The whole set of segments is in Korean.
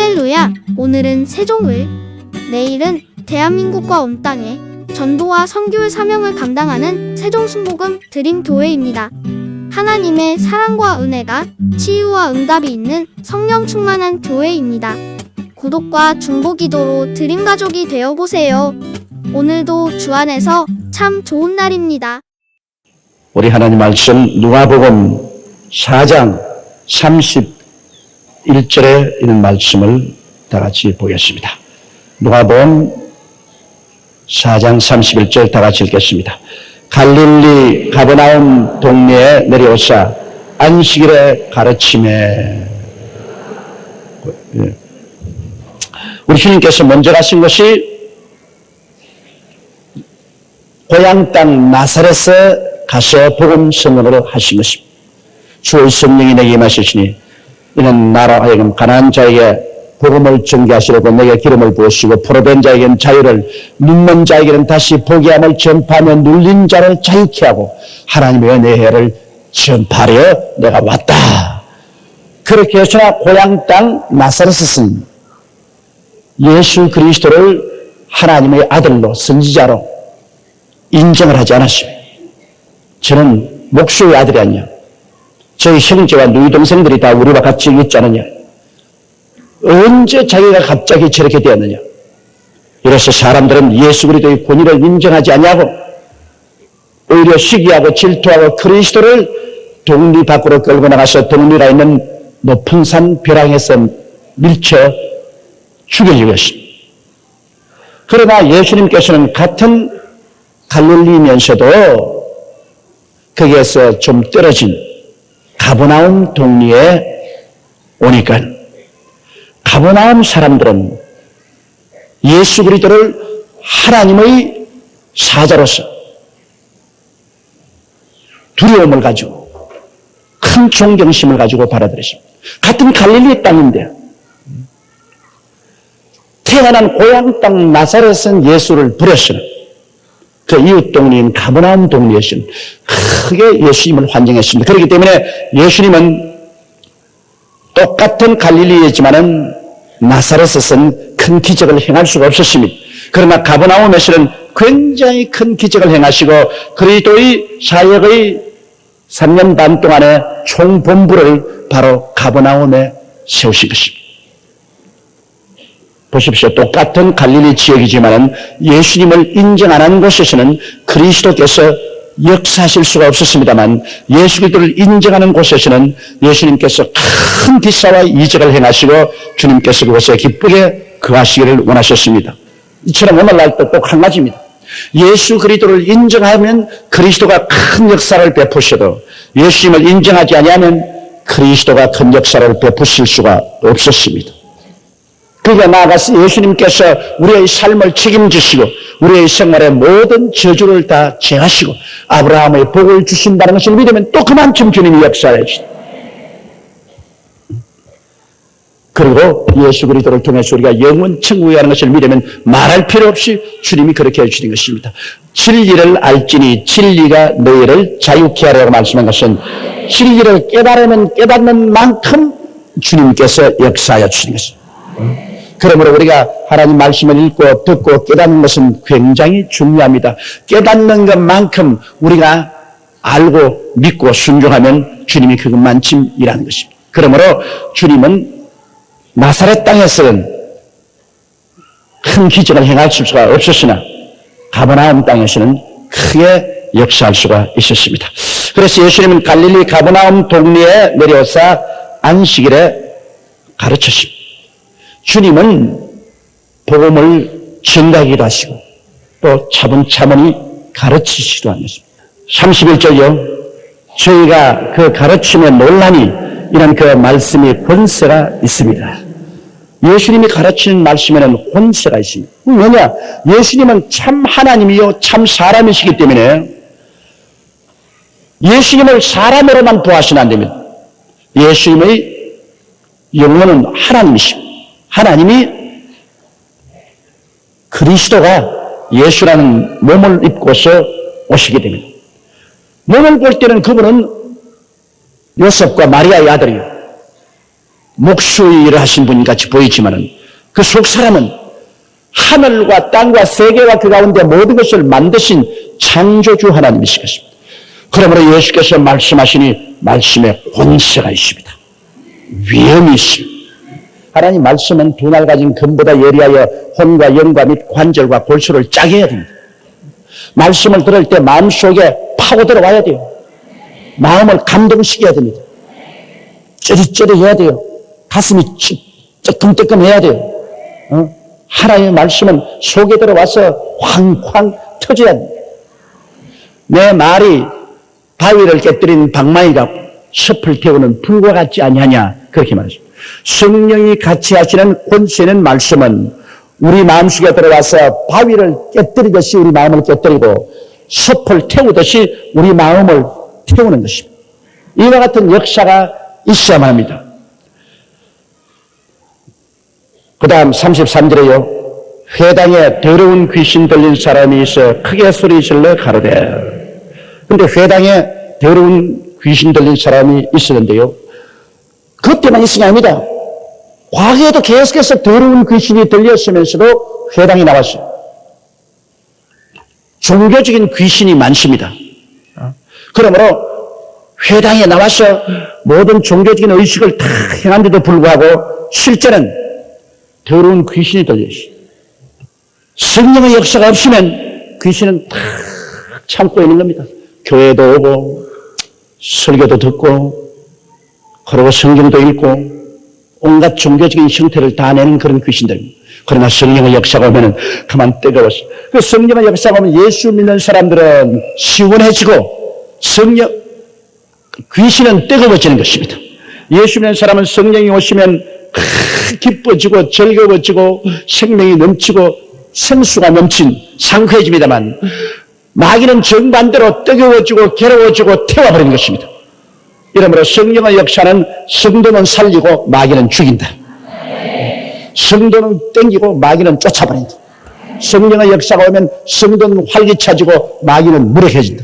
할렐루야! 오늘은 세종을, 내일은 대한민국과 온 땅에 전도와 선교의 사명을 감당하는 세종순복음 드림교회입니다. 하나님의 사랑과 은혜가 치유와 응답이 있는 성령 충만한 교회입니다. 구독과 중보기도로 드림가족이 되어보세요. 오늘도 주 안에서 참 좋은 날입니다. 우리 하나님 말씀 누가복음 4장 31절에 있는 말씀을 다 같이 보겠습니다. 누가복음 4장 31절 다 같이 읽겠습니다. 갈릴리 가버나움 동네에 내려오사 안식일에 가르치매. 우리 주님께서 먼저 가신 것이 고향 땅 나사렛에 가서 복음 선언으로 하신 것입니다. 주의 성령이 내게 임하시니 이는 나로 하여금 가난한 자에게 복음을 전개하시려고 내게 기름을 부으시고 포로된 자에게는 자유를, 눈먼 자에게는 다시 보게 함을 전파하며 눌린 자를 자유케 하고 하나님의 은혜를 전파하려 내가 왔다. 그렇게 해서나 고향 땅 나사렛은 예수 그리스도를 하나님의 아들로, 선지자로 인정을 하지 않았습니다. 저는 목수의 아들이 아니야. 저희 형제와 누이 동생들이 다 우리와 같이 있지 않느냐. 언제 자기가 갑자기 저렇게 되었느냐. 이래서 사람들은 예수 그리스도의 권위를 인정하지 아니하고 오히려 시기하고 질투하고 그리스도를 동리 밖으로 끌고 나가서 동리가 있는 높은 산 벼랑에서 밀쳐 죽여주고 했습니다. 그러나 예수님께서는 같은 갈릴리면서도 거기에서 좀 떨어진 가버나움 동리에 오니까 가버나움 사람들은 예수 그리스도를 하나님의 사자로서 두려움을 가지고 큰 존경심을 가지고 받아들였습니다. 같은 갈릴리 땅인데 태어난 고향 땅 나사렛은 예수를 부렸으나 그 이웃 동리인 가버나움 동리에서는 크게 예수님을 환영했습니다. 그렇기 때문에 예수님은 똑같은 갈릴리이지만은 나사렛에서는 큰 기적을 행할 수가 없었습니다. 그러나 가버나움에서는 굉장히 큰 기적을 행하시고 그리스도의 사역의 3년 반 동안의 총본부를 바로 가버나움에 세우신 것입니다. 보십시오. 똑같은 갈릴리 지역이지만 예수님을 인정 안 하는 곳에서는 그리스도께서 역사하실 수가 없었습니다만 예수 그리스도를 인정하는 곳에서는 예수님께서 큰 기사와 이적을 행하시고 주님께서 그곳에 기쁘게 거하시기를 원하셨습니다. 이처럼 오늘날도 꼭 한 가지입니다. 예수 그리스도를 인정하면 그리스도가 큰 역사를 베푸셔도 예수님을 인정하지 아니하면 그리스도가 큰 역사를 베푸실 수가 없었습니다. 그러니까 나아가서 예수님께서 우리의 삶을 책임지시고 우리의 생활의 모든 저주를 다 제하시고 아브라함의 복을 주신다는 것을 믿으면 또 그만큼 주님이 역사해 주시다. 그리고 예수 그리스도를 통해서 우리가 영원 천국에 가는 것을 믿으면 말할 필요 없이 주님이 그렇게 해주시는 것입니다. 진리를 알지니 진리가 너희를 자유케 하라고 말씀한 것은 진리를 깨달으면 깨닫는 만큼 주님께서 역사하여 주시는 것입니다. 그러므로 우리가 하나님 말씀을 읽고 듣고 깨닫는 것은 굉장히 중요합니다. 깨닫는 것만큼 우리가 알고 믿고 순종하면 주님이 그것만큼 일하는 것입니다. 그러므로 주님은 나사렛 땅에서는 큰 기적을 행할 수가 없었으나 가버나움 땅에서는 크게 역사할 수가 있었습니다. 그래서 예수님은 갈릴리 가버나움 동리에 내려오사 안식일에 가르쳤습니다. 주님은 복음을 전가하기도 하시고 또 차분차분히 가르치시기도 하셨습니다. 31절요. 저희가 그 가르침에 논란이 이런 그 말씀이 권세가 있습니다. 예수님이 가르치는 말씀에는 권세가 있습니다. 왜냐? 예수님은 참 하나님이요 참 사람이시기 때문에 예수님을 사람으로만 보아서는 안 됩니다. 예수님의 영혼은 하나님이십니다. 하나님이 그리스도가 예수라는 몸을 입고서 오시게 됩니다. 몸을 볼 때는 그분은 요셉과 마리아의 아들이에요. 목수의 일을 하신 분 같이 보이지만은 그 속 사람은 하늘과 땅과 세계와 그 가운데 모든 것을 만드신 창조주 하나님이신 것입니다. 그러므로 예수께서 말씀하시니 말씀에 권세가 있습니다. 위엄이 있습니다. 하나님 말씀은 두 날 가진 금보다 예리하여 혼과 영과 및 관절과 골수를 짜게 해야 됩니다. 말씀을 들을 때 마음속에 파고 들어와야 돼요. 마음을 감동시켜야 됩니다. 쩌릿쩌릿해야 돼요. 가슴이 뜨끔뜨끔해야 돼요. 하나님의 말씀은 속에 들어와서 황황 터져야 됩니다. 내 말이 바위를 깨뜨린 방망이가 숲을 태우는 불과 같지 아니하냐 그렇게 말했습니다. 성령이 같이 하시는 권세는 말씀은 우리 마음속에 들어와서 바위를 깨뜨리듯이 우리 마음을 깨뜨리고 숲을 태우듯이 우리 마음을 태우는 것입니다. 이와 같은 역사가 있어야만 합니다. 그 다음 33절에요. 회당에 더러운 귀신 들린 사람이 있어 크게 소리질러 가로되. 근데 회당에 더러운 귀신 들린 사람이 있었는데요. 그때만 있은 게 아닙니다. 과거에도 계속해서 더러운 귀신이 들렸으면서도 회당에 나왔어요. 종교적인 귀신이 많습니다. 그러므로 회당에 나와서 모든 종교적인 의식을 다 행한데도 불구하고 실제는 더러운 귀신이 들려있어요. 성령의 역사가 없으면 귀신은 다 참고 있는 겁니다. 교회도 오고 설교도 듣고 그리고 성경도 읽고 온갖 종교적인 형태를 다 내는 그런 귀신들입니다. 그러나 성령의 역사가 오면 그만 뜨거웠어. 그 성령의 역사가 오면 예수 믿는 사람들은 시원해지고 귀신은 뜨거워지는 것입니다. 예수 믿는 사람은 성령이 오시면 기뻐지고 즐거워지고 생명이 넘치고 생수가 넘친 상쾌해집니다만 마귀는 정반대로 뜨거워지고 괴로워지고 태워버리는 것입니다. 이러므로 성령의 역사는 성도는 살리고 마귀는 죽인다. 성도는 땡기고 마귀는 쫓아버린다. 성령의 역사가 오면 성도는 활기차지고 마귀는 무력해진다.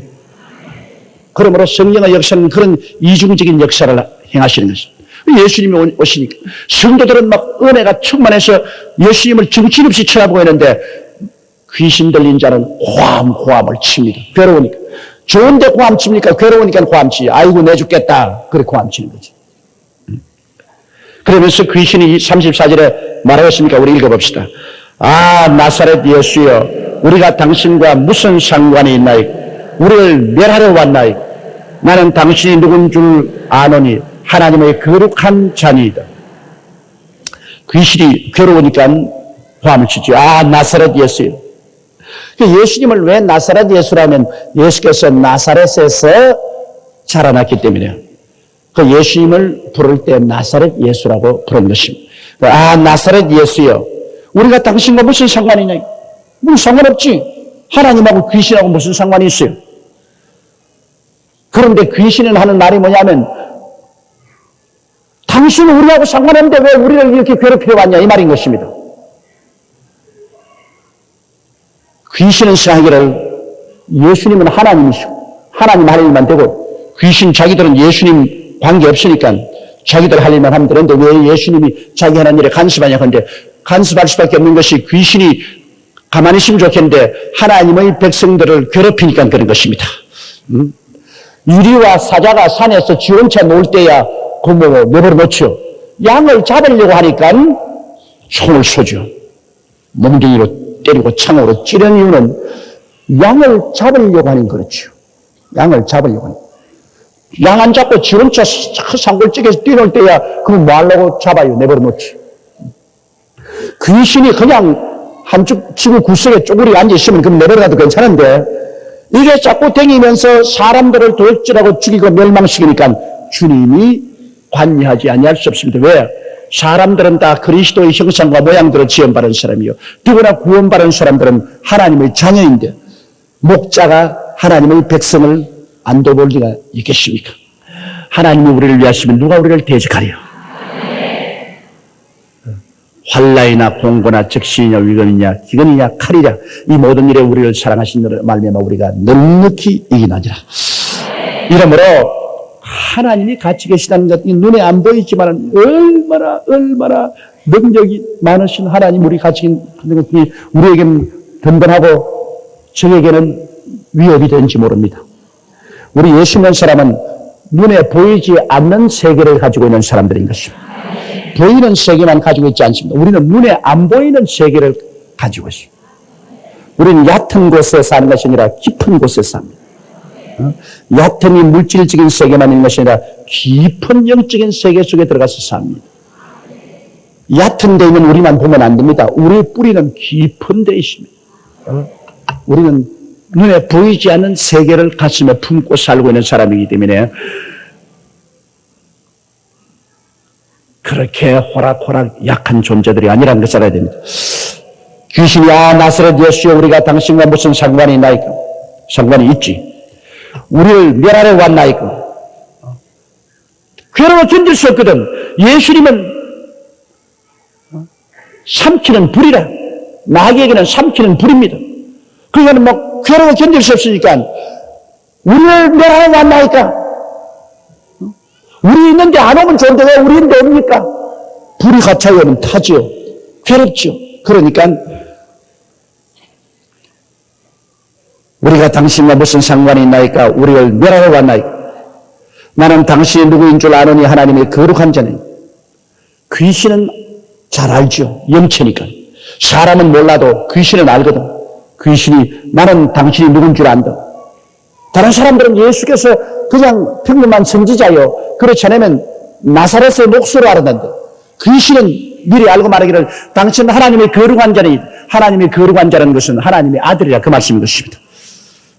그러므로 성령의 역사는 그런 이중적인 역사를 행하시는 것입니다. 예수님이 오시니까 성도들은 막 은혜가 충만해서 예수님을 정신없이 쳐다보고 있는데 귀신 들린 자는 호함을 칩니다. 괴로우니까. 좋은데 호함 칩니까? 괴로우니까 호함 치지. 아이고 내 죽겠다. 그렇게 호함 치는 거지. 그러면서 귀신이 34절에 말하였으니까 우리 읽어봅시다. 아 나사렛 예수여 우리가 당신과 무슨 상관이 있나이까? 우리를 멸하러 왔나이까? 나는 당신이 누군 줄 아노니 하나님의 거룩한 자니이다. 귀신이 괴로우니까 호함을 치지. 아 나사렛 예수여. 예수님을 왜 나사렛 예수라면 예수께서 나사렛에서 자라났기 때문에요. 그 예수님을 부를 때 나사렛 예수라고 부른 것입니다. 아 나사렛 예수여 우리가 당신과 무슨 상관이냐. 무슨 상관없지. 하나님하고 귀신하고 무슨 상관이 있어요. 그런데 귀신은 하는 말이 뭐냐면 당신은 우리하고 상관없는데 왜 우리를 이렇게 괴롭히러 왔냐 이 말인 것입니다. 귀신은 생각하기를 예수님은 하나님이시고 하나님 할 일만 되고 귀신 자기들은 예수님 관계없으니까 자기들 할 일만 하면 되는데 왜 예수님이 자기 하는 일에 간섭하냐 하는데 간섭할 수밖에 없는 것이 귀신이 가만히 있으면 좋겠는데 하나님의 백성들을 괴롭히니까 그런 것입니다. 유리와 사자가 산에서 지 혼자 놀 때야 고모고 내버려 놓죠. 양을 잡으려고 하니까 총을 쏘죠. 몽둥이로 때리고 창으로 찌르는 이유는 양을 잡으려고 하는 거렇죠. 양을 잡으려고 하는. 양 안 잡고 지 혼자 산골짜기에서 뛰놀 때야 그럼 뭐 하려고 잡아요. 내버려 놓지. 귀신이 그냥 한쪽 지구 구석에 쪼그리 앉아있으면 그럼 내버려가도 괜찮은데 이게 자꾸 댕기면서 사람들을 도둑질하고 죽이고 멸망시키니까 주님이 관여하지 아니할 수 없습니다. 왜? 사람들은 다 그리스도의 형상과 모양대로 지원받은 사람이요. 누구나 구원받은 사람들은 하나님의 자녀인데 목자가 하나님의 백성을 안 돌볼 리가 있겠습니까? 하나님이 우리를 위하시면 누가 우리를 대적하리요? 환난이나 공고나 적신이냐 위건이냐 기근이냐 칼이냐 이 모든 일에 우리를 사랑하신 말미암아 우리가 넉넉히 이기나니라. 이러므로 하나님이 같이 계시다는 것, 눈에 안 보이지만 얼마나 능력이 많으신 하나님, 우리 같이 있는 것이 우리에게는 든든하고 적에게는 위협이 되는지 모릅니다. 우리 예수 믿는 사람은 눈에 보이지 않는 세계를 가지고 있는 사람들인 것입니다. 보이는 세계만 가지고 있지 않습니다. 우리는 눈에 안 보이는 세계를 가지고 있습니다. 우리는 얕은 곳에 사는 것이 아니라 깊은 곳에 삽니다. 얕은 이 물질적인 세계만 있는 것이 아니라 깊은 영적인 세계 속에 들어가서 삽니다. 얕은 데 있는 우리만 보면 안 됩니다. 우리의 뿌리는 깊은 데 있습니다. 우리는 눈에 보이지 않는 세계를 가슴에 품고 살고 있는 사람이기 때문에 그렇게 호락호락 약한 존재들이 아니라는 것을 알아야 됩니다. 귀신이 나사렛 예수여 우리가 당신과 무슨 상관이 있나이까? 상관이 있지. 우리를 멸하러 왔나이까? 괴로워 견딜 수 없거든. 예수님은 삼키는 불이라. 나에게는 삼키는 불입니다. 그러니까 뭐 괴로워 견딜 수 없으니까 우리를 멸하러 왔나이까? 우리 있는데 안 오면 좋은데 왜 우리 있는데 옵니까? 불이 갇혀 오면 타지요. 괴롭지요. 그러니까 우리가 당신과 무슨 상관이 있나이까? 우리를 멸하러 왔나이까? 나는 당신이 누구인 줄 아느니 하나님의 거룩한 자니. 귀신은 잘 알죠. 영체니까. 사람은 몰라도 귀신은 알거든. 귀신이 나는 당신이 누군 줄 안다. 다른 사람들은 예수께서 그냥 평범한 선지자요. 그렇지 않으면 나사렛의 목소로 알았는데 귀신은 미리 알고 말하기를 당신은 하나님의 거룩한 자니. 하나님의 거룩한 자라는 것은 하나님의 아들이라 그 말씀인 것입니다.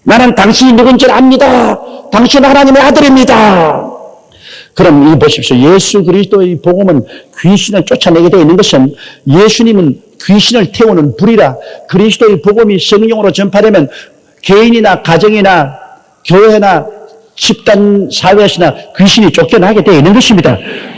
나는 당신이 누군지 압니다. 당신은 하나님의 아들입니다. 그럼 이 보십시오. 예수 그리스도의 복음은 귀신을 쫓아내게 되어 있는 것은 예수님은 귀신을 태우는 불이라. 그리스도의 복음이 성령으로 전파되면 개인이나 가정이나 교회나 집단 사회에서나 귀신이 쫓겨나게 되어 있는 것입니다.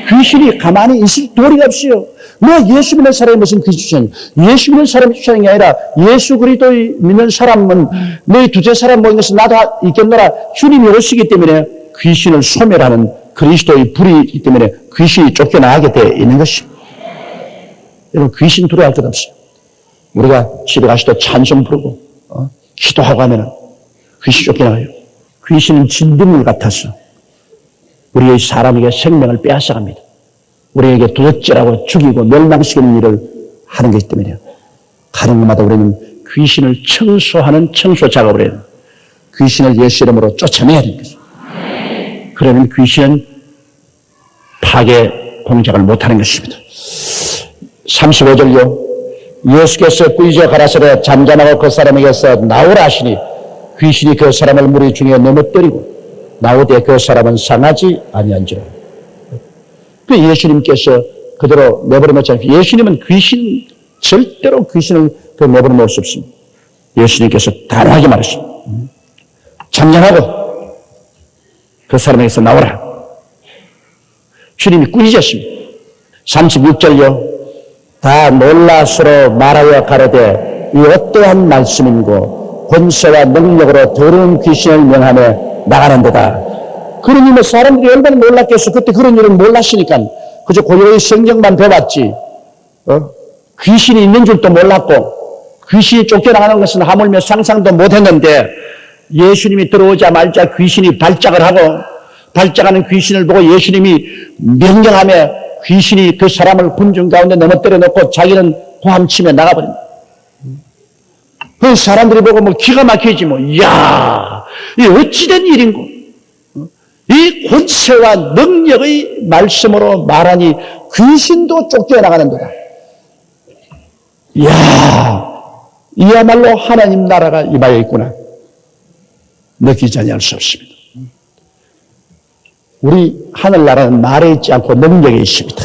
귀신이 가만히 있을 도리가 없어요. 뭐 예수 믿는 사람이 무슨 귀신? 예수 믿는 사람이 쫓아내는 게 아니라 예수 그리스도의 믿는 사람은 너희 두세 사람 모인 것은 나도 있겠노라. 주님이 오시기 때문에 귀신을 소멸하는 그리스도의 불이기 때문에 귀신이 쫓겨나게 되어 있는 것입니다. 여러분 귀신 두려워할 것 없어요. 우리가 집에 가실 때 찬송 부르고 기도하고 하면은 귀신 쫓겨나요. 귀신은 진딧물 같아서 우리의 사람에게 생명을 빼앗아갑니다. 우리에게 도둑질하고 죽이고 멸망시키는 일을 하는 것이기 때문에 가는 곳마다 우리는 귀신을 청소하는 청소 작업을 해야 됩니다. 귀신을 예수 이름으로 쫓아내야 되는 거죠. 그러면 귀신은 파괴 공작을 못하는 것입니다. 35절요. 예수께서 꾸짖어 가라사대 잠잠하고 그 사람에게서 나오라 하시니 귀신이 그 사람을 무리 중에 넘어뜨리고 나오되 그 사람은 상하지 아니한지라. 그 예수님께서 그대로 내버려 놓지 않고 예수님은 절대로 귀신을 내버려 놓을 수 없습니다. 예수님께서 단호하게 말하십니다. 잠잠하고 그 사람에게서 나오라. 주님이 꾸짖으십니다. 36절요. 다 놀라 서로 말하여 가로되 이 어떠한 말씀인고 권세와 능력으로 더러운 귀신을 명하며 나가는 데다. 그러니 뭐 사람들이 얼마나 놀랐겠어. 그때 그런 일을 몰랐으니까 그저 고요히 성경만 배웠지. 귀신이 있는 줄도 몰랐고 귀신이 쫓겨나가는 것은 하물며 상상도 못했는데 예수님이 들어오자마자 귀신이 발작을 하고 발작하는 귀신을 보고 예수님이 명령하며 귀신이 그 사람을 군중 가운데 넘어뜨려 놓고 자기는 고함치며 나가버립니다. 그 사람들이 보고 뭐 기가 막히지 뭐. 이야, 이 어찌된 일인고. 이 권세와 능력의 말씀으로 말하니 귀신도 쫓겨나가는도다. 이야, 이야말로 하나님 나라가 임하여 있구나. 느끼지 아니할 수 없습니다. 우리 하늘나라는 말에 있지 않고 능력에 있습니다.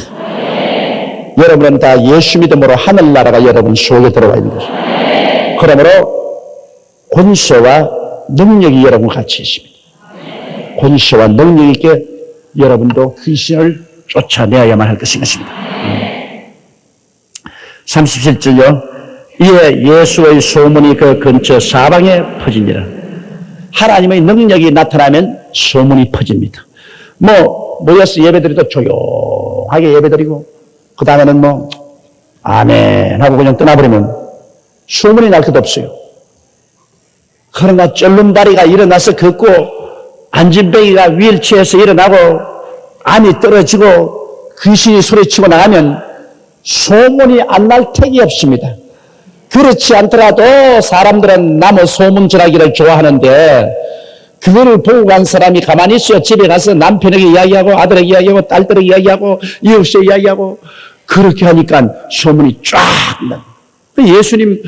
여러분은 다 예수 믿음으로 하늘나라가 여러분 속에 들어와 있는 것입니다. 그러므로 권세와 능력이 여러분 같이 있습니다. 권세와 능력 있게 여러분도 귀신을 쫓아내야만 할 것인 것입니다. 37절요. 이에 예수의 소문이 그 근처 사방에 퍼지니라. 하나님의 능력이 나타나면 소문이 퍼집니다. 모여서 예배드리도 조용하게 예배드리고, 그 다음에는 아멘 하고 그냥 떠나버리면 소문이 날 것도 없어요. 그러나 쩔름다리가 일어나서 걷고, 안진뱅이가 휠체어에서 일어나고, 암이 떨어지고, 귀신이 소리치고 나가면 소문이 안 날 택이 없습니다. 그렇지 않더라도 사람들은 남의 소문 전하기를 좋아하는데, 그거를 보고 간 사람이 가만히 있어요. 집에 가서 남편에게 이야기하고, 아들에게 이야기하고, 딸들에게 이야기하고, 이웃에 이야기하고, 그렇게 하니까 소문이 쫙 나. 예수님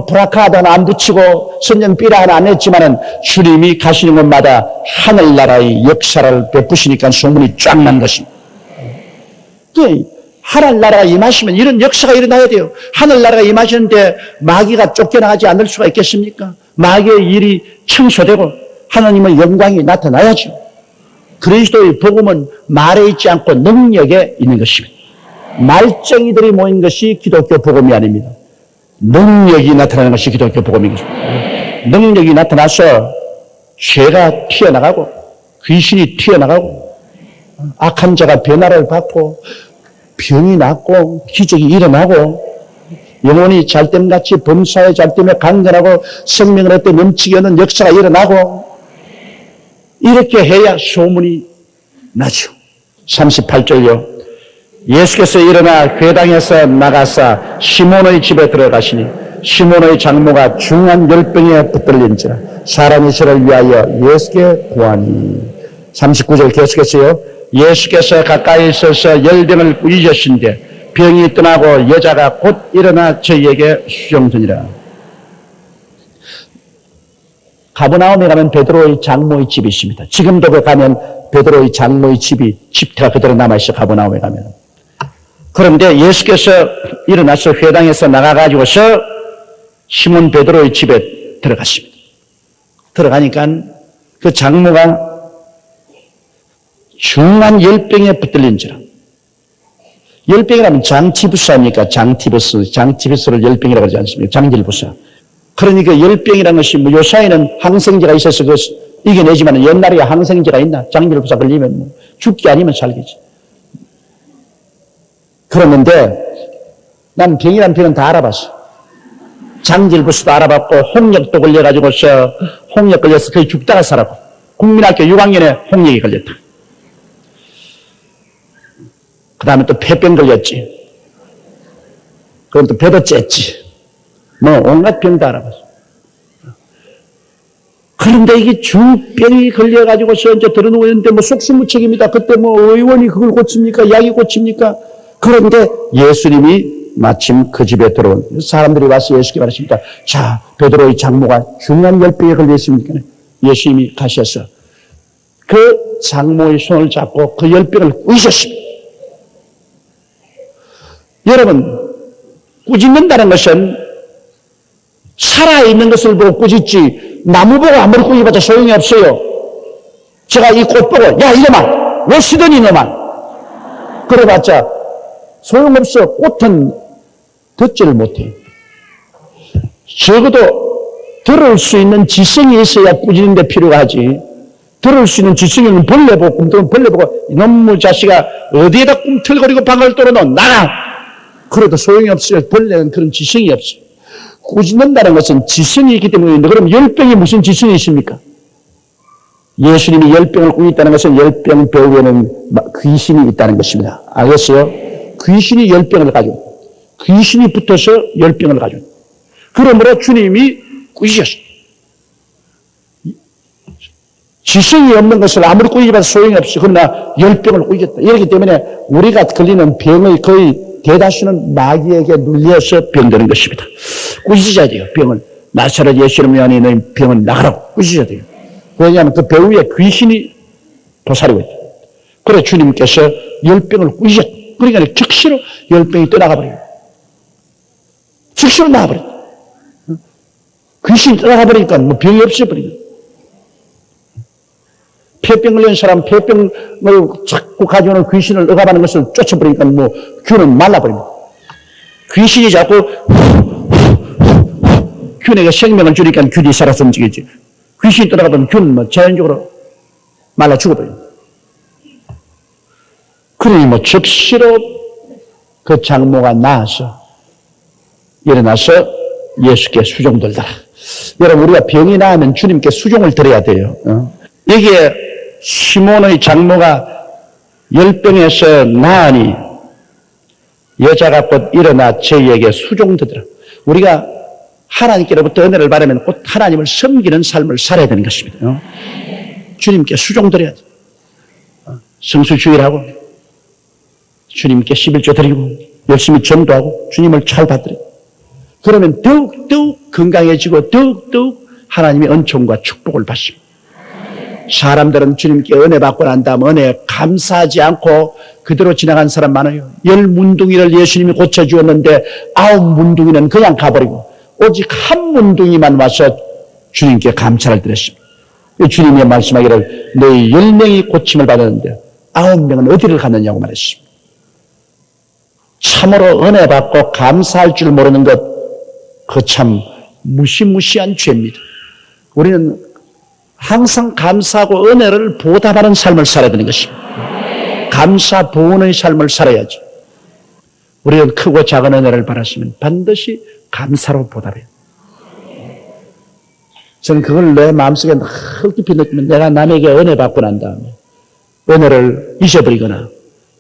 브라카 하나 안 붙이고 선전 삐라 하나 안 했지만은 주님이 가시는 곳마다 하늘나라의 역사를 베푸시니까 소문이 쫙 난 것입니다. 하늘나라가 임하시면 이런 역사가 일어나야 돼요. 하늘나라가 임하시는데 마귀가 쫓겨나가지 않을 수가 있겠습니까? 마귀의 일이 청소되고 하나님의 영광이 나타나야죠. 그리스도의 복음은 말에 있지 않고 능력에 있는 것입니다. 말쟁이들이 모인 것이 기독교 복음이 아닙니다. 능력이 나타나는 것이 기독교 복음인 것입니다. 능력이 나타나서 죄가 튀어나가고 귀신이 튀어나가고 악한 자가 변화를 받고 병이 낫고 기적이 일어나고 영혼이 잘됨같이 범사에 잘됨에 강건하고 생명을 얻되 넘치게 하는 역사가 일어나고 이렇게 해야 소문이 나죠. 38절요. 예수께서 일어나 회당에서 나가사 시몬의 집에 들어가시니 시몬의 장모가 중한 열병에 붙들린지라 사람이 저를 위하여 예수께 구하니. 39절 계속해서요. 예수께서 가까이 있어서 열병을 꾸짖으신데 병이 떠나고 여자가 곧 일어나 저희에게 수종드니라. 가버나움에 가면 베드로의 장모의 집이 있습니다. 지금도 그 가면 베드로의 장모의 집태가 그대로 남아있어. 가버나움에 가면. 그런데 예수께서 일어나서 회당에서 나가가지고서 시몬 베드로의 집에 들어갔습니다. 들어가니까 그 장모가 중한 열병에 붙들린지라. 열병이라면 장티부스입니까? 장티부스를 열병이라고 하지 않습니까? 장질부스. 그러니까 열병이라는 것이 요사이는 항생제가 있어서 그 이겨내지만 옛날에 항생제가 있나? 장질부스 걸리면 죽기 아니면 살겠지. 그랬는데 난 병이란 병은 다 알아봤어. 장질부스도 알아봤고 홍역도 걸려가지고서 홍역 걸려서 거의 죽다가 살았고 국민학교 6학년에 홍역이 걸렸다. 그 다음에 또 폐병 걸렸지. 그럼 또 배도 쬐지. 온갖 병 다 알아봤어. 그런데 이게 중병이 걸려가지고서 이제 들어누워 있는데 속수무책입니다. 그때 의원이 그걸 고칩니까? 약이 고칩니까? 그런데 예수님이 마침 그 집에 들어온 사람들이 와서 예수께 말하십니다. 자, 베드로의 장모가 중한 열병에 걸려 있습니까? 예수님이 가셔서 그 장모의 손을 잡고 그 열병을 꾸짖으십니다. 여러분, 꾸짖는다는 것은 살아있는 것을 보고 꾸짖지 나무 보고 아무리 꾸짖어봤자 소용이 없어요. 제가 이 꽃 보고 야 이놈아 왜 시더니 이놈아 그래봤자 소용없어. 꽃은 듣지를 못해. 적어도 들을 수 있는 지성이 있어야 꾸짖는 데 필요가 하지. 들을 수 있는 지성이는 벌레 보고 꿈틀은 벌레 보고 이놈의 자식아 어디에다 꿈틀거리고 방을 뚫어놓어 나가. 그래도 소용이 없어요. 벌레는 그런 지성이 없어요. 꾸짖는다는 것은 지성이 있기 때문인데 그럼 열병이 무슨 지성이 있습니까? 예수님이 열병을 꾸짖다는 것은 열병 배후에는 귀신이 있다는 것입니다. 알겠어요? 귀신이 열병을 가지고 귀신이 붙어서 열병을 가지고 그러므로 주님이 꾸짖으셨어요. 지성이 없는 것을 아무리 꾸짖어봐도 소용이 없어. 그러나 열병을 꾸짖었다. 이렇기 때문에 우리가 걸리는 병의 거의 대다수는 마귀에게 눌려서 병드는 것입니다. 꾸짖어야 돼요. 병을. 나사렛 예수를 위하여 너희 병을 나가라고 꾸짖어야 돼요. 왜냐하면 그 배후에 귀신이 도사리고 있다. 그래 주님께서 열병을 꾸짖었다. 그러니까 즉시로 열병이 떠나가버려요. 즉시로 나가버려요. 귀신이 떠나가버리니까 병이 없어버려요. 폐병 걸린 사람, 폐병을 자꾸 가져오는 귀신을 억압하는 것을 쫓아버리니까 균은 말라버립니다. 귀신이 자꾸 균에게 생명을 주니까 균이 살아서 움직이지. 귀신이 떠나가면 균은 자연적으로 말라 죽어버립니다. 그러니 뭐 즉시로 그 장모가 나아서 일어나서 예수께 수종들더라. 여러분, 우리가 병이 나으면 주님께 수종을 드려야 돼요. 여기에 시몬의 장모가 열병에서 나으니 여자가 곧 일어나 저희에게 수종드더라. 우리가 하나님께로부터 은혜를 받으면 곧 하나님을 섬기는 삶을 살아야 되는 것입니다. 주님께 수종드려야 돼요. 성수주의하고 주님께 11조 드리고 열심히 전도하고 주님을 잘 받들어요. 그러면 더욱더욱 건강해지고 더욱더욱 하나님의 은총과 축복을 받습니다. 사람들은 주님께 은혜 받고 난 다음 은혜에 감사하지 않고 그대로 지나간 사람 많아요. 10문둥이를 예수님이 고쳐주었는데 9문둥이는 그냥 가버리고 오직 한 문둥이만 와서 주님께 감사를 드렸습니다. 주님이 말씀하기를 너희 10명이 고침을 받았는데 9명은 어디를 갔느냐고 말했습니다. 참으로 은혜 받고 감사할 줄 모르는 것, 그 참 무시무시한 죄입니다. 우리는 항상 감사하고 은혜를 보답하는 삶을 살아야 되는 것입니다. 감사 보은의 삶을 살아야죠. 우리는 크고 작은 은혜를 받았으면 반드시 감사로 보답해요. 저는 그걸 내 마음속에 늘 깊이 느끼면 내가 남에게 은혜 받고 난 다음에 은혜를 잊어버리거나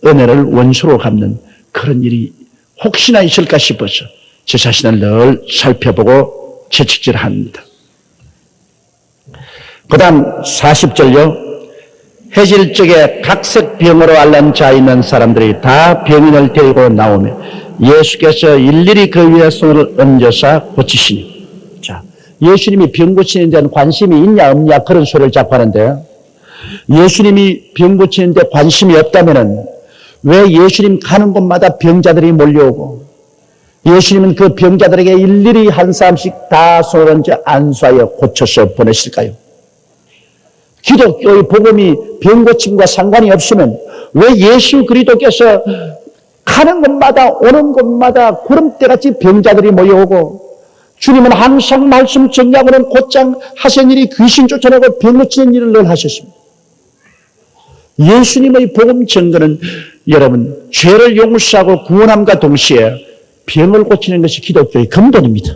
은혜를 원수로 갚는 그런 일이 혹시나 있을까 싶어서 제 자신을 늘 살펴보고 채찍질합니다. 그 다음 40절요. 해질적에 각색 병으로 앓는 자 있는 사람들이 다 병인을 데리고 나오며 예수께서 일일이 그 위에 손을 얹어서 고치시니. 자, 예수님이 병 고치는 데는 관심이 있냐 없냐 그런 소리를 자꾸 하는데요. 예수님이 병 고치는 데 관심이 없다면은 왜 예수님 가는 곳마다 병자들이 몰려오고 예수님은 그 병자들에게 일일이 한 사람씩 다 손을 얹어 안수하여 고쳐서 보내실까요? 기독교의 복음이 병고침과 상관이 없으면 왜 예수 그리스도께서 가는 곳마다 오는 곳마다 구름대같이 병자들이 모여오고 주님은 항상 말씀 정리하고는 곧장 하신 일이 귀신 쫓아내고 병 고치는 일을 늘 하셨습니다. 예수님의 복음 증거는 여러분 죄를 용서하고 구원함과 동시에 병을 고치는 것이 기독교의 근본입니다.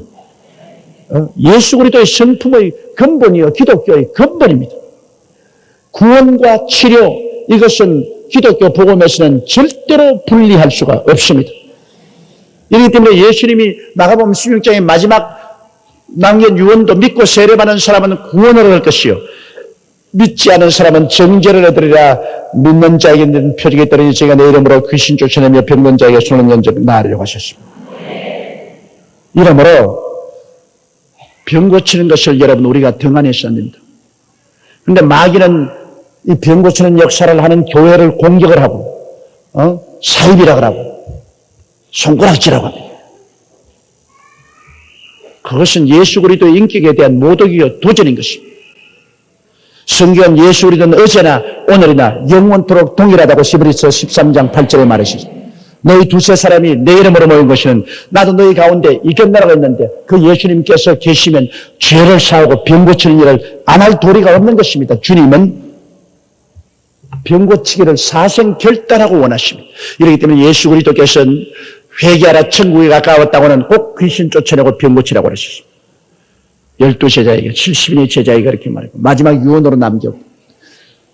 예수 그리스도의 성품의 근본이요 기독교의 근본입니다. 구원과 치료 이것은 기독교 복음에서는 절대로 분리할 수가 없습니다. 이렇기 때문에 예수님이 마가복음 16장의 마지막 남긴 유언도 믿고 세례받는 사람은 구원을 얻을 것이요 믿지 않은 사람은 정죄를 얻으리라. 믿는 자에게는 표적이 떨어지 제가 내 이름으로 귀신 쫓아내며 병든 자에게 손을 얹어 나으려고 하셨습니다. 이러므로 병 고치는 것을 여러분 우리가 등한해서 안 됩니다. 그런데 마귀는 이 병 고치는 역사를 하는 교회를 공격을 하고 사입이라고 하고 손가락질하고 합니다. 그것은 예수 그리스도의 인격에 대한 모독이요 도전인 것입니다. 성경은 예수 그리스도는 어제나 오늘이나 영원토록 동일하다고 히브리서 13장 8절에 말하시죠. 너희 두세 사람이 내 이름으로 모인 것은 나도 너희 가운데 이겼나라고 했는데 그 예수님께서 계시면 죄를 사하고 병 고치는 일을 안 할 도리가 없는 것입니다. 주님은 병 고치기를 사생결단하고 원하십니다. 이렇기 때문에 예수 그리스도께서는 회개하라 천국에 가까웠다고는 꼭 귀신 쫓아내고 병 고치라고 하셨습니다. 12제자에게 70인의 제자에게 그렇게 말하고 마지막 유언으로 남겼고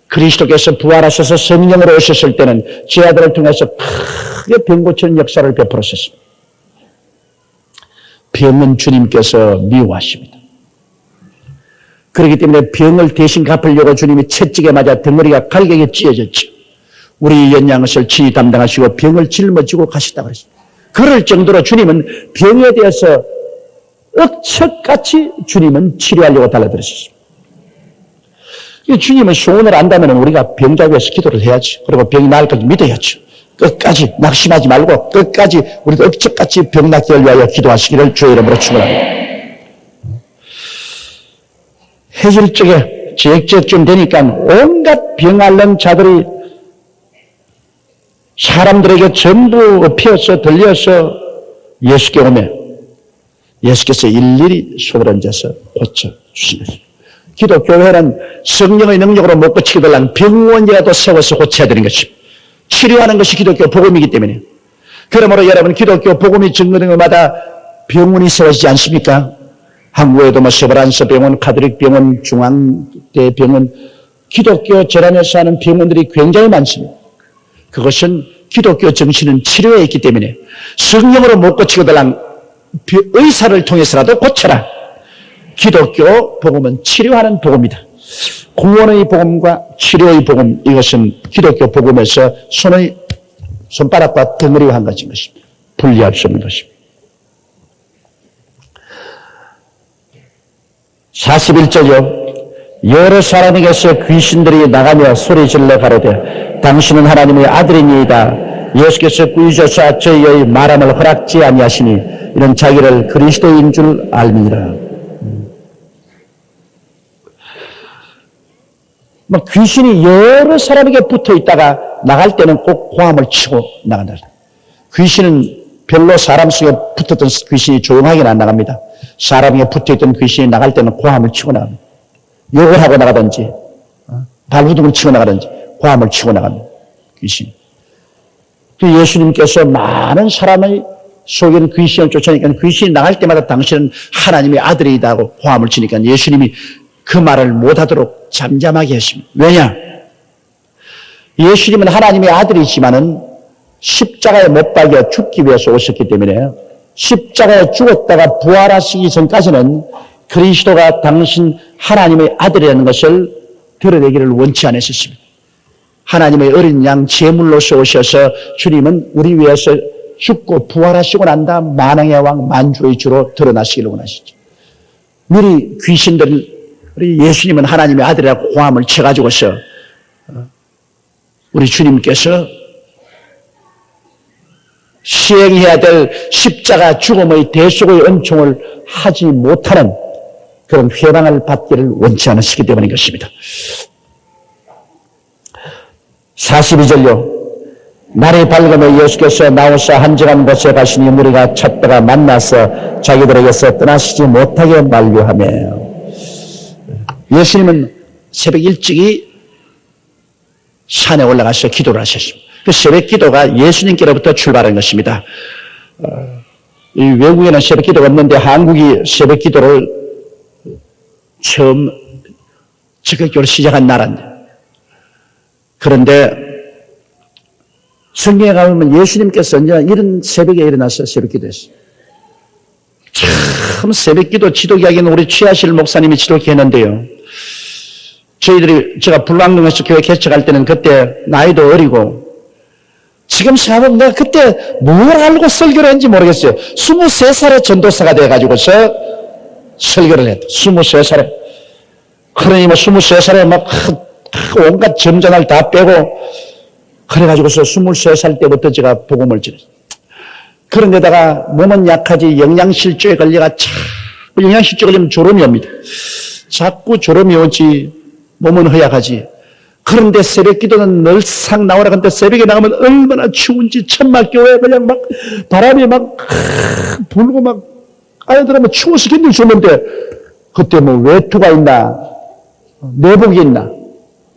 그리스도께서 부활하셔서 성령으로 오셨을 때는 제 아들을 통해서 크게 병 고치는 역사를 베풀었습니다. 병은 주님께서 미워하십니다. 그렇기 때문에 병을 대신 갚으려고 주님이 채찍에 맞아 덩어리가 갈개에 찢어졌죠. 우리 연양을 친히 담당하시고 병을 짊어지고 가시다고 그랬습니다. 그럴 정도로 주님은 병에 대해서 억척같이 주님은 치료하려고 달라들으셨습니다. 주님의 소원을 안다면 우리가 병자를 위해서 기도를 해야지. 그리고 병이 나을 걸 믿어야죠. 끝까지 낙심하지 말고 끝까지 우리도 억척같이 병 낫기를 위하여 기도하시기를 주의 이름으로 축원합니다. 해질적에 지역지역쯤 되니까 온갖 병 앓는 자들이 사람들에게 전부 피어서 들려서 예수께 오며 예수께서 일일이 손을 얹어서 고쳐주시는 것입니다. 기독교회는 성령의 능력으로 못 고치게 되려면 병원이라도 세워서 고쳐야 되는 것입니다. 치료하는 것이 기독교 복음이기 때문에. 그러므로 여러분 기독교 복음이 증거된 것마다 병원이 세워지지 않습니까? 한국에도 뭐 서브란스 병원, 카톨릭 병원, 중앙대 병원, 기독교 재단에서 하는 병원들이 굉장히 많습니다. 그것은 기독교 정신은 치료에 있기 때문에 성령으로 못 고치고 달랑 의사를 통해서라도 고쳐라. 기독교 복음은 치료하는 복음이다. 구원의 복음과 치료의 복음, 이것은 기독교 복음에서 손바닥과 덩어리와 한 가지인 것입니다. 분리할 수 없는 것입니다. 41절요. 여러 사람에게서 귀신들이 나가며 소리질러 가로되 당신은 하나님의 아들이니이다. 예수께서 꾸짖으사 저희의 말함을 허락지 아니하시니 이는 자기를 그리스도인 줄 알미니라. 귀신이 여러 사람에게 붙어 있다가 나갈 때는 꼭 고함을 치고 나간다. 귀신은 별로 사람 속에 붙었던 귀신이 조용하게는 안 나갑니다. 사람에게 붙어있던 귀신이 나갈 때는 고함을 치고 나갑니다. 욕을 하고 나가든지 발후둥을 치고 나가든지 고함을 치고 나갑니다. 귀신. 예수님께서 많은 사람의 속에는 귀신을 쫓아내니까 귀신이 나갈 때마다 당신은 하나님의 아들이다 하고 고함을 치니까 예수님이 그 말을 못하도록 잠잠하게 했습니다. 왜냐? 예수님은 하나님의 아들이지만은 십자가에 못 박여 죽기 위해서 오셨기 때문에 십자가에 죽었다가 부활하시기 전까지는 그리스도가 당신 하나님의 아들이라는 것을 드러내기를 원치 않으셨습니다. 하나님의 어린 양 제물로서 오셔서 주님은 우리 위해서 죽고 부활하시고 난 다음 만왕의 왕 만주의 주로 드러나시기를 원하시죠. 미리 귀신들을 우리 예수님은 하나님의 아들이라고 고함을 쳐가지고서 우리 주님께서 시행해야 될 십자가 죽음의 대속의 은총을 하지 못하는 그런 회방을 받기를 원치 않으시기 때문인 것입니다. 42절요. 날이 밝으며 예수께서 나오사 한적한 곳에 가시니 무리가 찾다가 만나서 자기들에게서 떠나시지 못하게 만류하며 예수님은 새벽 일찍이 산에 올라가서 기도를 하셨습니다. 그 새벽 기도가 예수님께로부터 출발한 것입니다. 이 외국에는 새벽 기도가 없는데 한국이 새벽 기도를 처음 적극적으로 시작한 나라인데 그런데 성경에 가보면 예수님께서 언제나 이런 새벽에 일어나서 새벽 기도했어요. 참 새벽 기도 지도기하기는 우리 최하실 목사님이 지도기 했는데요. 제가 불광동에서 교회 개척할 때는 그때 나이도 어리고 지금 생각하면 내가 그때 뭘 알고 설교를 했는지 모르겠어요. 23살에 전도사가 돼가지고서 설교를 했다. 23살에. 그러니 뭐 23살에 막 온갖 점전을 다 빼고 그래가지고서 23살 때부터 제가 복음을 전했어요. 그런데다가 몸은 약하지 영양실조에 걸려가 자꾸 영양실조에 걸리면 졸음이 옵니다. 자꾸 졸음이 오지 몸은 허약하지. 그런데 새벽 기도는 늘상 나오라 근데 새벽에 나가면 얼마나 추운지 천막교회 그냥 막 바람이 막 불고 막 아이들은 추워서 견딜 수 없는데 그때 뭐 외투가 있나 내복이 있나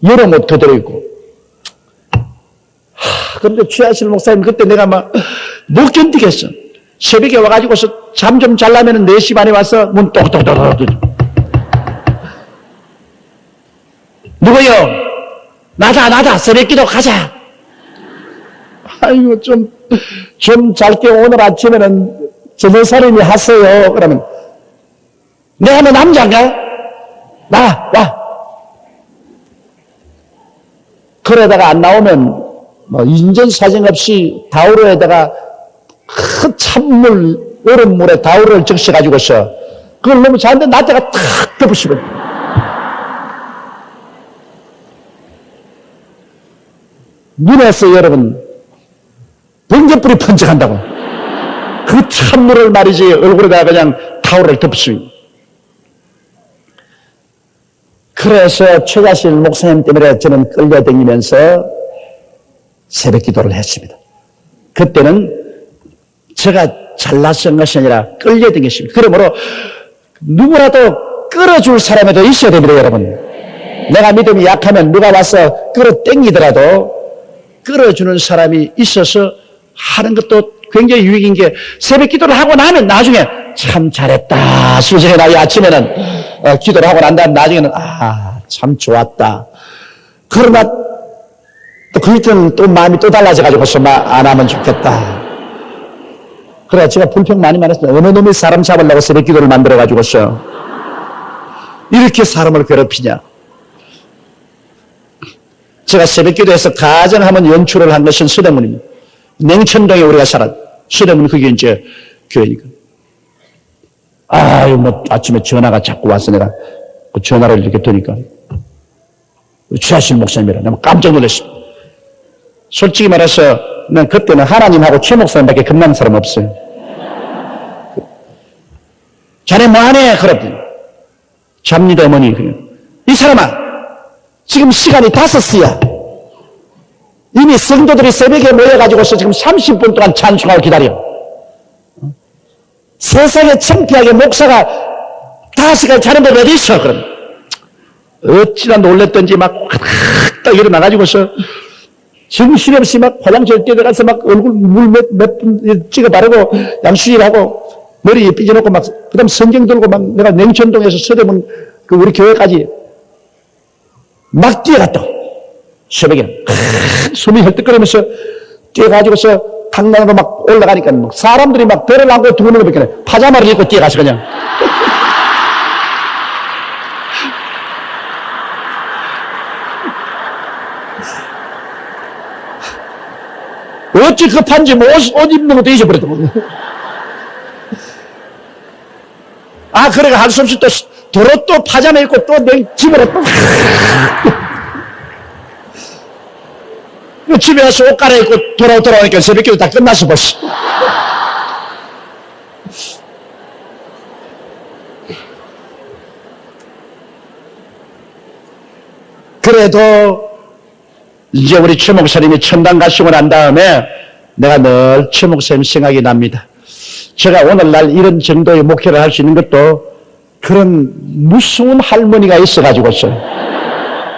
여러 옷 그대로 있고 그런데 최하실 목사님 그때 내가 막 못 견디겠어. 새벽에 와가지고서 잠 좀 잘라면 4시 반에 와서 문 똑똑똑똑 누구요? 나다 새벽 기도 가자. 아이고 좀 짧게 오늘 아침에는 전도사님이 하세요. 그러면 내가 뭐 남자인가? 와. 그러다가 안 나오면 뭐 인전사정 없이 다우로에다가 큰 찬물 얼음물에 다우로를 적셔가지고서 그걸 너무 자는데 나한테가 탁 덮으시면 눈에서 여러분 번개불이 번쩍한다고 그 찬물을 말이지 얼굴에다가 그냥 타올을 덮습니다. 그래서 최자실 목사님 때문에 저는 끌려다니면서 새벽 기도를 했습니다. 그때는 제가 잘나서 한 것이 아니라 끌려다녔습니다. 그러므로 누구라도 끌어줄 사람에도 있어야 됩니다, 여러분. 내가 믿음이 약하면 누가 와서 끌어당기더라도 끌어주는 사람이 있어서 하는 것도 굉장히 유익인 게 새벽 기도를 하고 나면 나중에 참 잘했다. 수정에 나이 아침에는 기도를 하고 난 다음 나중에는 참 좋았다. 그러나 또 그 이때는 또 마음이 또 달라져가지고서 안 하면 좋겠다. 그래 제가 불평 많이 말했어요. 어느 놈이 사람 잡으려고 새벽 기도를 만들어가지고서 이렇게 사람을 괴롭히냐. 제가 새벽 기도에서 가장 한번 연출을 한 것은 서대문입니다. 냉천동에 우리가 살았. 서대문 그게 이제 교회니까. 아침에 전화가 자꾸 와서 내가 그 전화를 이렇게 드니까 최하신 목사님이라 내가 깜짝 놀랐어요. 솔직히 말해서 난 그때는 하나님하고 최 목사님밖에 겁나는 사람 없어요. 자네 뭐하네? 그랬더니 잡니다 어머니. 이 사람아 지금 시간이 5시야. 이미 성도들이 새벽에 모여가지고서 지금 30분 동안 찬송하고 기다려. 세상에 창피하게 목사가 5시까지 자는데 어디 있어? 그럼 어찌나 놀랬던지 막 딱 일어나가지고서 정신없이 막 화장실 뛰어들어가서 막 얼굴 물 몇 분 찍어 바르고 양수질하고 머리 삐져놓고 막 그다음 성경 들고 막 내가 냉천동에서 서대문 그 우리 교회까지 막 뛰어갔다. 새벽에 숨이 헐떡거리면서 뛰어가지고서 강남으로 막 올라가니까 막 사람들이 막 배를 안고 두는 거 밖에 파자마를 입고 뛰어가서 그냥 어찌 급한지 뭐 옷 입는 것도 잊어버렸던 거예요. 그래가 할 수 없이 또 도로 또 파자마 입고 또 내 집으로 또 집에 와서 옷 갈아입고 돌아오니까 새벽기도 다 끝났어 벌써. 그래도 이제 우리 최 목사님이 천당 가시고 난 다음에 내가 늘 최 목사님 생각이 납니다. 제가 오늘날 이런 정도의 목회를 할 수 있는 것도 그런 무서운 할머니가 있어가지고서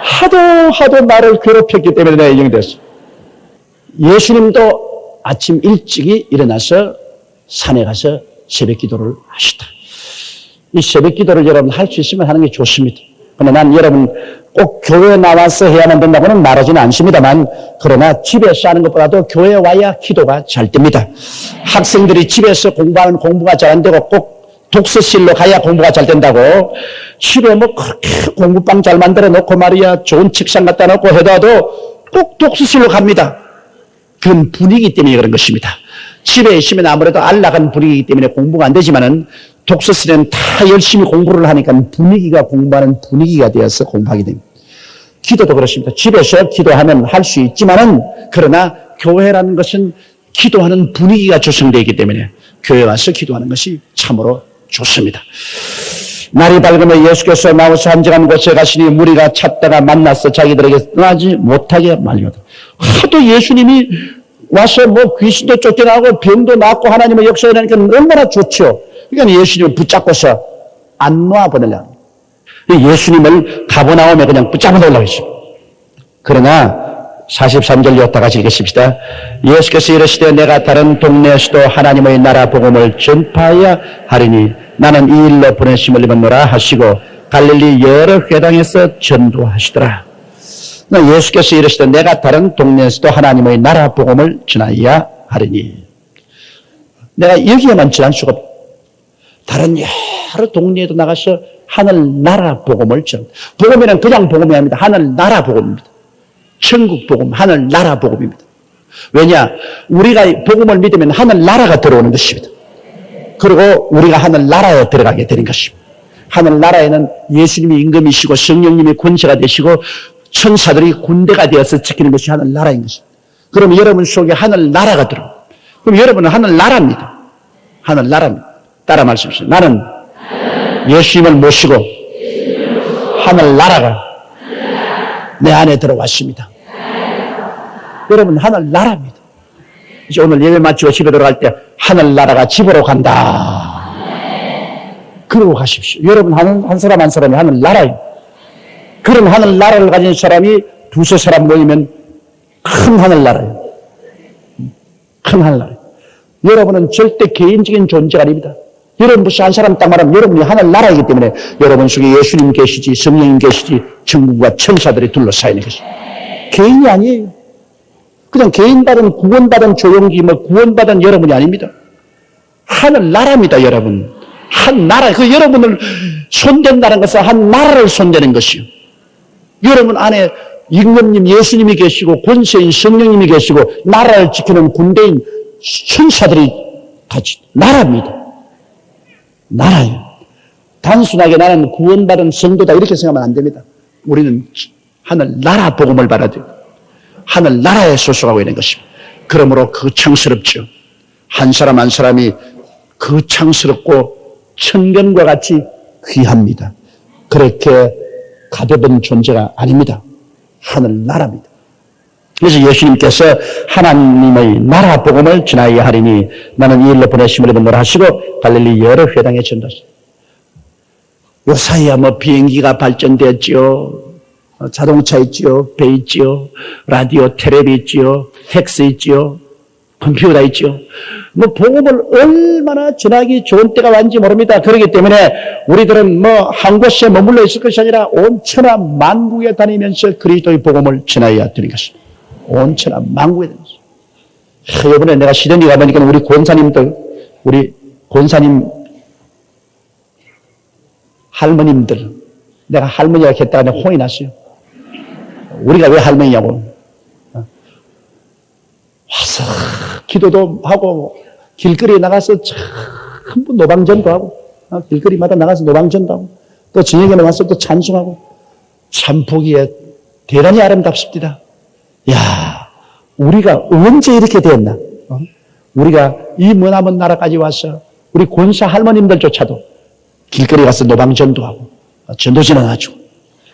하도 나를 괴롭혔기 때문에 내가 인정됐어. 예수님도 아침 일찍이 일어나서 산에 가서 새벽 기도를 하시다. 이 새벽 기도를 여러분 할 수 있으면 하는 게 좋습니다. 그러나 난 여러분 꼭 교회에 나와서 해야만 된다고는 말하지는 않습니다만 그러나 집에서 하는 것보다도 교회에 와야 기도가 잘 됩니다. 학생들이 집에서 공부하면 공부가 잘 안 되고 꼭 독서실로 가야 공부가 잘 된다고 집에 뭐 그렇게 공부방 잘 만들어 놓고 말이야 좋은 책상 갖다 놓고 해도 꼭 독서실로 갑니다. 그런 분위기 때문에 그런 것입니다. 집에 있으면 아무래도 안락한 분위기이기 때문에 공부가 안 되지만은 독서실에는 다 열심히 공부를 하니까 분위기가 공부하는 분위기가 되어서 공부하게 됩니다. 기도도 그렇습니다. 집에서 기도하면 할 수 있지만은 그러나 교회라는 것은 기도하는 분위기가 조성되어 있기 때문에 교회 와서 기도하는 것이 참으로 좋습니다. 날이 밝으면 예수께서 나오사 한적한 곳에 가시니 무리가 찾다가 만나서 자기들에게 떠나지 못하게 말리거든. 하도 예수님이 와서 뭐 귀신도 쫓겨나고 병도 낫고 하나님의 역사에 나니까 얼마나 좋죠. 그러니까 예수님을 붙잡고서 안 놓아보내려고. 예수님을 가버나움에 그냥 붙잡아 놓으려고 했습니다. 그러나 43절 다 같이 읽으십시다. 예수께서 이르시되 내가 다른 동네에서도 하나님의 나라 복음을 전파해야 하리니 나는 이 일로 보내심을 입었노라 하시고 갈릴리 여러 회당에서 전도하시더라. 예수께서 이르시되 내가 다른 동네에서도 하나님의 나라 복음을 전하여야 하리니 내가 여기에만 전할 수가 없다. 다른 여러 동네에도 나가서 하늘나라 복음을 전. 복음에는 그냥 복음이 아닙니다. 하늘나라 복음입니다. 천국 복음, 하늘나라 복음입니다. 왜냐? 우리가 복음을 믿으면 하늘나라가 들어오는 것입니다. 그리고 우리가 하늘나라에 들어가게 되는 것입니다. 하늘나라에는 예수님이 임금이시고 성령님이 권세가 되시고 천사들이 군대가 되어서 지키는 것이 하늘나라인 것입니다. 그럼 여러분 속에 하늘나라가 들어옵니다. 그럼 여러분은 하늘나라입니다. 하늘나라입니다. 따라 말씀하십시오. 나는 예수님을 모시고 하늘나라가 내 안에 들어왔습니다. 여러분 하늘나라입니다. 이제 오늘 예배 마치고 집에 들어갈 때 하늘나라가 집으로 간다. 그러고 가십시오. 여러분 한 사람 한 사람이 하늘나라입니다. 그런 하늘나라를 가진 사람이 두세 사람 모이면 큰 하늘나라예요. 큰 하늘나라예요. 여러분은 절대 개인적인 존재가 아닙니다. 여러분 무슨 한 사람 딱 말하면 여러분이 하늘나라이기 때문에 여러분 속에 예수님 계시지, 성령님 계시지, 천국과 천사들이 둘러싸여 있는 것입니다. 개인이 아니에요. 그냥 개인받은, 구원받은 조용기, 구원받은 여러분이 아닙니다. 하늘나라입니다, 여러분. 한 나라, 그 여러분을 손댄다는 것은 한 나라를 손대는 것이요. 여러분 안에 임금님 예수님이 계시고 권세인 성령님이 계시고 나라를 지키는 군대인 천사들이 같이 나라입니다. 나라예요. 단순하게 나는 구원받은 성도다 이렇게 생각하면 안 됩니다. 우리는 하늘나라 복음을 받아야 돼요. 하늘나라에 소속하고 있는 것입니다. 그러므로 거창스럽죠. 한 사람 한 사람이 거창스럽고 천견과 같이 귀합니다. 그렇게 가벼운 존재가 아닙니다. 하늘나라입니다. 그래서 예수님께서 하나님의 나라 복음을 전하여 하리니 나는 이 일로 보내심을 입은노라 하시고 갈릴리 여러 회당에 전도하셨습니다. 요사이야 비행기가 발전되었지요. 자동차 있지요. 배 있지요. 라디오, 텔레비 있지요. 팩스 있지요. 컴퓨터 있지요. 복음을 얼마나 전하기 좋은 때가 왔는지 모릅니다. 그렇기 때문에 우리들은 한 곳에 머물러 있을 것이 아니라 온 천하 만국에 다니면서 그리스도의 복음을 전하여야 되는 것입니다. 온 천하 만국에 다니면서. 이번에 내가 시드니 가보니까 우리 권사님들, 우리 권사님 할머님들, 내가 할머니가 했다가 내가 혼이 났어요. 우리가 왜 할머니냐고. 와서 기도도 하고 길거리에 나가서 전부 노방전도 하고 길거리마다 나가서 노방전도 하고 또 저녁에 와서 또 찬송하고 참 보기에 대단히 아름답습니다. 야, 우리가 언제 이렇게 됐나? 우리가 이 머나먼 나라까지 와서 우리 권사 할머님들조차도 길거리 가서 노방전도 하고 전도진을 하죠.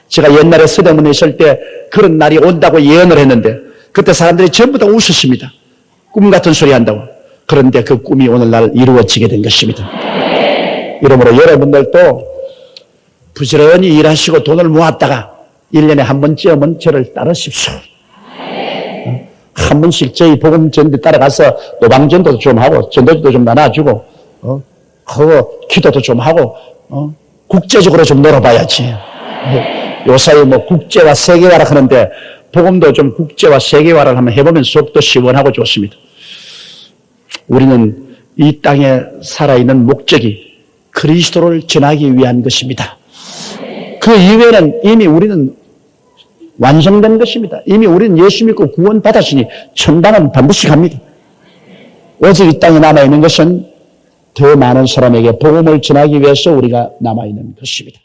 제가 옛날에 서대문에 있을 때 그런 날이 온다고 예언을 했는데 그때 사람들이 전부 다 웃었습니다. 꿈 같은 소리 한다고. 그런데 그 꿈이 오늘날 이루어지게 된 것입니다. 이러므로 여러분들도 부지런히 일하시고 돈을 모았다가 1년에 한 번쯤은 저를 따르십시오. 한 번씩 저희 복음 전도 따라가서 노방전도도 좀 하고 전도지도 좀 나눠주고 하고 기도도 좀 하고 국제적으로 좀 놀아봐야지. 요사이 국제화 세계화라 하는데 복음도 좀 국제화 세계화를 한번 해보면 속도 시원하고 좋습니다. 우리는 이 땅에 살아있는 목적이 그리스도를 전하기 위한 것입니다. 그 이외에는 이미 우리는 완성된 것입니다. 이미 우리는 예수 믿고 구원 받았으니 천당은 반드시 갑니다. 오직 이 땅에 남아있는 것은 더 많은 사람에게 복음을 전하기 위해서 우리가 남아있는 것입니다.